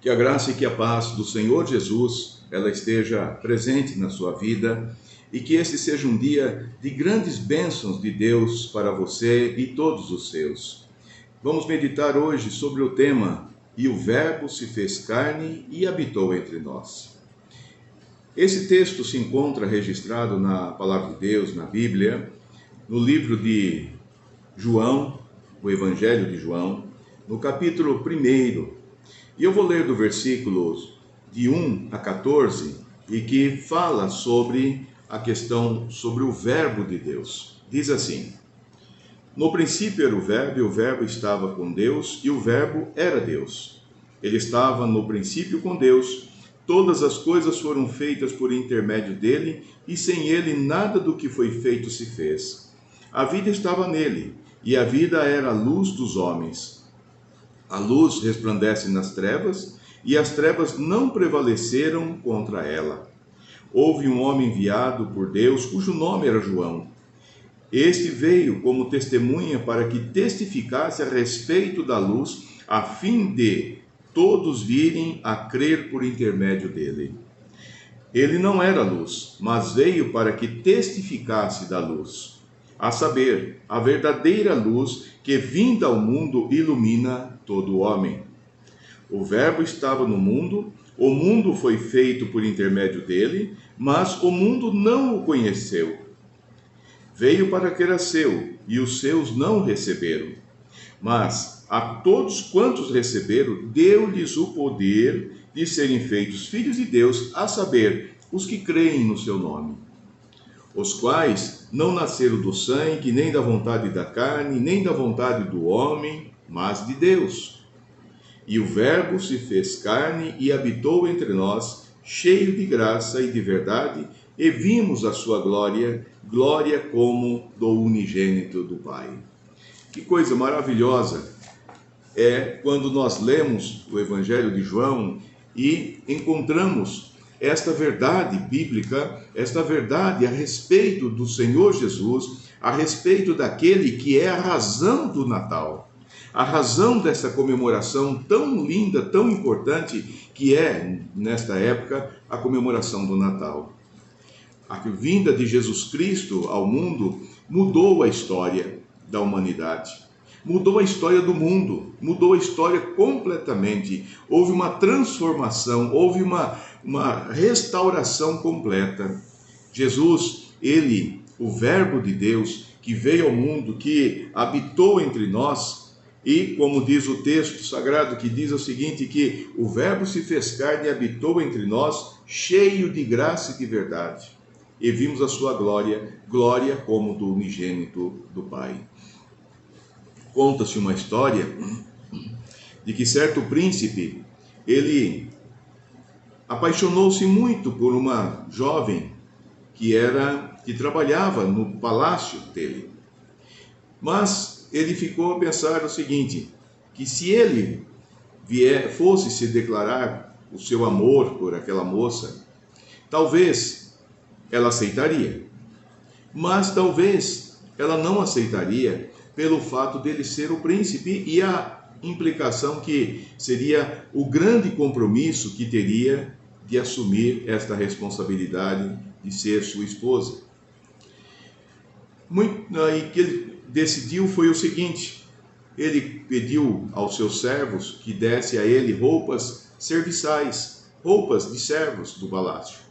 Que a graça e que a paz do Senhor Jesus, ela esteja presente na sua vida e que este seja um dia de grandes bênçãos de Deus para você e todos os seus. Vamos meditar hoje sobre o tema "E o Verbo se fez carne e habitou entre nós". Esse texto se encontra registrado na Palavra de Deus, na Bíblia, no livro de João, o Evangelho de João, no capítulo 1. E eu vou ler do versículos de 1 a 14, e que fala sobre a questão sobre o Verbo de Deus. Diz assim: No princípio era o Verbo, e o Verbo estava com Deus, e o Verbo era Deus. Ele estava no princípio com Deus. Todas as coisas foram feitas por intermédio dele, e sem ele nada do que foi feito se fez. A vida estava nele, e a vida era a luz dos homens. A luz resplandece nas trevas, e as trevas não prevaleceram contra ela. Houve um homem enviado por Deus, cujo nome era João. Este veio como testemunha para que testificasse a respeito da luz, a fim de todos virem a crer por intermédio dele. Ele não era luz, mas veio para que testificasse da luz, a saber, a verdadeira luz que, vinda ao mundo, ilumina todo homem. O Verbo estava no mundo, o mundo foi feito por intermédio dele, mas o mundo não o conheceu. Veio para que era seu, e os seus não o receberam. Mas a todos quantos receberam, deu-lhes o poder de serem feitos filhos de Deus, a saber, os que creem no seu nome, os quais não nasceram do sangue, nem da vontade da carne, nem da vontade do homem, mas de Deus. E o Verbo se fez carne e habitou entre nós, cheio de graça e de verdade, e vimos a sua glória, glória como do unigênito do Pai. Que coisa maravilhosa é quando nós lemos o Evangelho de João e encontramos esta verdade bíblica, esta verdade a respeito do Senhor Jesus, a respeito daquele que é a razão do Natal, a razão dessa comemoração tão linda, tão importante, que é, nesta época, a comemoração do Natal. A vinda de Jesus Cristo ao mundo mudou a história da humanidade, mudou a história do mundo, mudou a história completamente. Houve uma transformação, houve uma restauração completa. Jesus, ele, o Verbo de Deus, que veio ao mundo, que habitou entre nós, e como diz o texto sagrado, que diz o seguinte, que o Verbo se fez carne e habitou entre nós, cheio de graça e de verdade. E vimos a sua glória, glória como do unigênito do Pai. Conta-se uma história de que certo príncipe, ele apaixonou-se muito por uma jovem que trabalhava no palácio dele. Mas ele ficou a pensar o seguinte, que se ele fosse se declarar o seu amor por aquela moça, talvez ela aceitaria, mas talvez ela não aceitaria pelo fato dele ser o príncipe e a implicação que seria o grande compromisso que teria de assumir esta responsabilidade de ser sua esposa. E que ele decidiu foi o seguinte: ele pediu aos seus servos que desse a ele roupas serviçais, roupas de servos do palácio.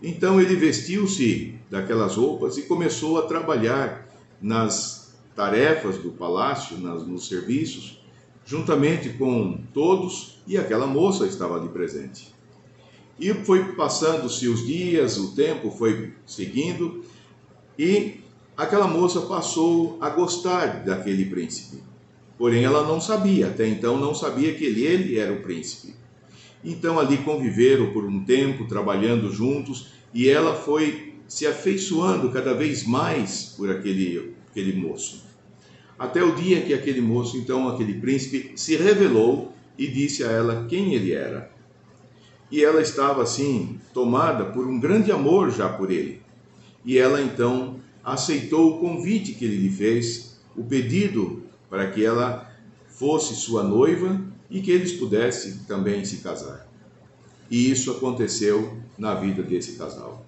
Então ele vestiu-se daquelas roupas e começou a trabalhar nas tarefas do palácio, nos serviços, juntamente com todos, e aquela moça estava ali presente. E foi passando-se os dias, o tempo foi seguindo, e aquela moça passou a gostar daquele príncipe. Porém, ela não sabia, até então não sabia que ele era o príncipe. Então ali conviveram por um tempo, trabalhando juntos, e ela foi se afeiçoando cada vez mais por aquele moço. Até o dia que aquele moço, então aquele príncipe, se revelou e disse a ela quem ele era. E ela estava assim, tomada por um grande amor já por ele. E ela então aceitou o convite que ele lhe fez, o pedido para que ela fosse sua noiva e que eles pudessem também se casar. E isso aconteceu na vida desse casal.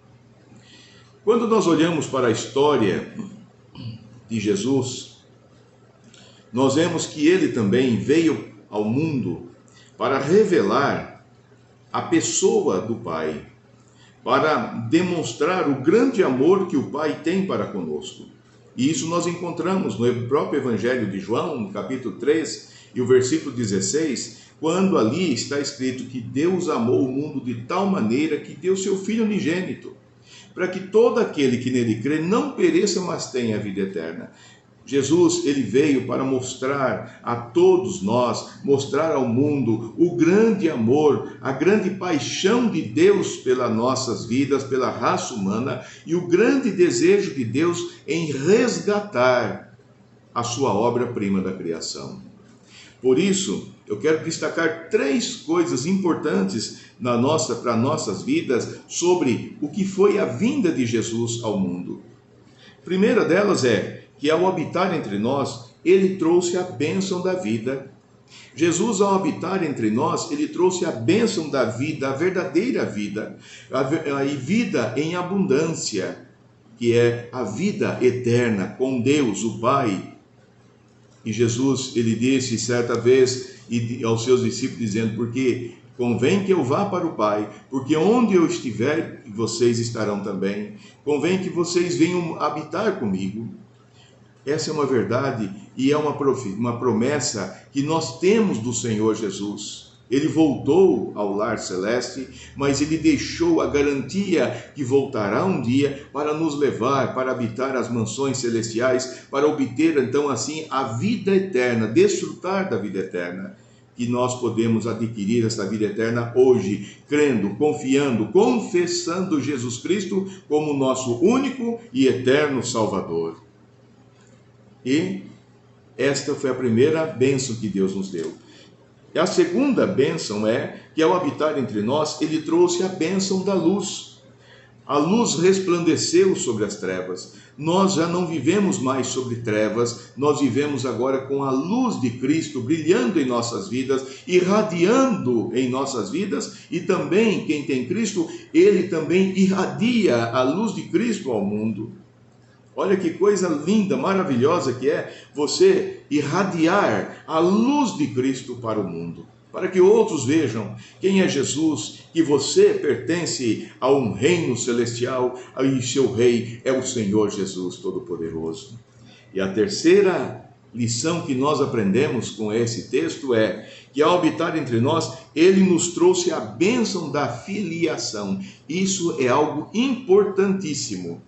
Quando nós olhamos para a história de Jesus, nós vemos que ele também veio ao mundo para revelar a pessoa do Pai, para demonstrar o grande amor que o Pai tem para conosco. E isso nós encontramos no próprio Evangelho de João, no capítulo 3 e o versículo 16, quando ali está escrito que Deus amou o mundo de tal maneira que deu seu Filho unigênito, para que todo aquele que nele crê não pereça, mas tenha a vida eterna. Jesus, ele veio para mostrar a todos nós, mostrar ao mundo o grande amor, a grande paixão de Deus pelas nossas vidas, pela raça humana, e o grande desejo de Deus em resgatar a sua obra-prima da criação. Por isso, eu quero destacar 3 coisas importantes para nossas vidas sobre o que foi a vinda de Jesus ao mundo. A primeira delas é que ao habitar entre nós, ele trouxe a bênção da vida. Jesus, ao habitar entre nós, ele trouxe a bênção da vida, a verdadeira vida, a vida em abundância, que é a vida eterna com Deus, o Pai. E Jesus, ele disse certa vez aos seus discípulos, dizendo, porque convém que eu vá para o Pai, porque onde eu estiver, vocês estarão também. Convém que vocês venham habitar comigo. Essa é uma verdade e é uma promessa que nós temos do Senhor Jesus. Ele voltou ao lar celeste, mas ele deixou a garantia que voltará um dia para nos levar, para habitar as mansões celestiais, para obter então assim a vida eterna, desfrutar da vida eterna. Que nós podemos adquirir essa vida eterna hoje, crendo, confiando, confessando Jesus Cristo como nosso único e eterno Salvador. E esta foi a primeira bênção que Deus nos deu. E a segunda bênção é que ao habitar entre nós, ele trouxe a bênção da luz. A luz resplandeceu sobre as trevas. Nós já não vivemos mais sobre trevas, nós vivemos agora com a luz de Cristo brilhando em nossas vidas, irradiando em nossas vidas, e também quem tem Cristo, ele também irradia a luz de Cristo ao mundo. Olha que coisa linda, maravilhosa que é você irradiar a luz de Cristo para o mundo, para que outros vejam quem é Jesus, que você pertence a um reino celestial e seu rei é o Senhor Jesus Todo-Poderoso. E a terceira lição que nós aprendemos com esse texto é que ao habitar entre nós, ele nos trouxe a bênção da filiação. Isso é algo importantíssimo.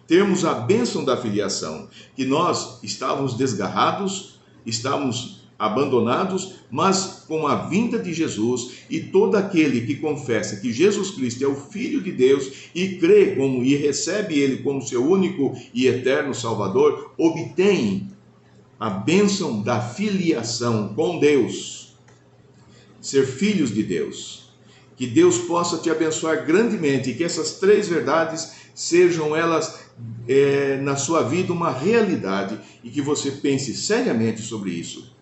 Termos a bênção da filiação, que nós estávamos desgarrados, estávamos abandonados, mas com a vinda de Jesus e todo aquele que confessa que Jesus Cristo é o Filho de Deus e crê e recebe Ele como seu único e eterno Salvador, obtém a bênção da filiação com Deus, ser filhos de Deus. Que Deus possa te abençoar grandemente e que essas 3 verdades sejam elas na sua vida uma realidade e que você pense seriamente sobre isso.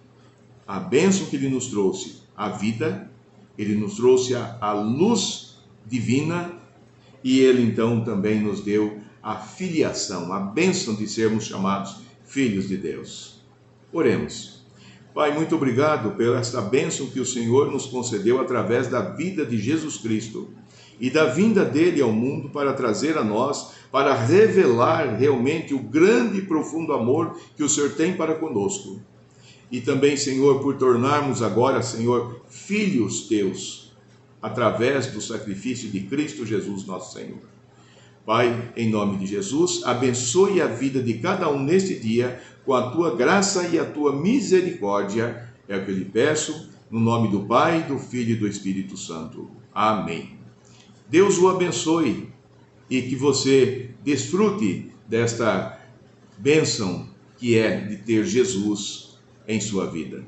A bênção que Ele nos trouxe, a vida, Ele nos trouxe a luz divina e Ele então também nos deu a filiação, a bênção de sermos chamados filhos de Deus. Oremos. Pai, muito obrigado pela esta bênção que o Senhor nos concedeu através da vida de Jesus Cristo e da vinda dele ao mundo para trazer a nós, para revelar realmente o grande e profundo amor que o Senhor tem para conosco. E também, Senhor, por tornarmos agora, Senhor, filhos teus, através do sacrifício de Cristo Jesus, nosso Senhor. Pai, em nome de Jesus, abençoe a vida de cada um neste dia, com a tua graça e a tua misericórdia. É o que eu lhe peço, no nome do Pai, do Filho e do Espírito Santo. Amém. Deus o abençoe e que você desfrute desta bênção que é de ter Jesus em sua vida.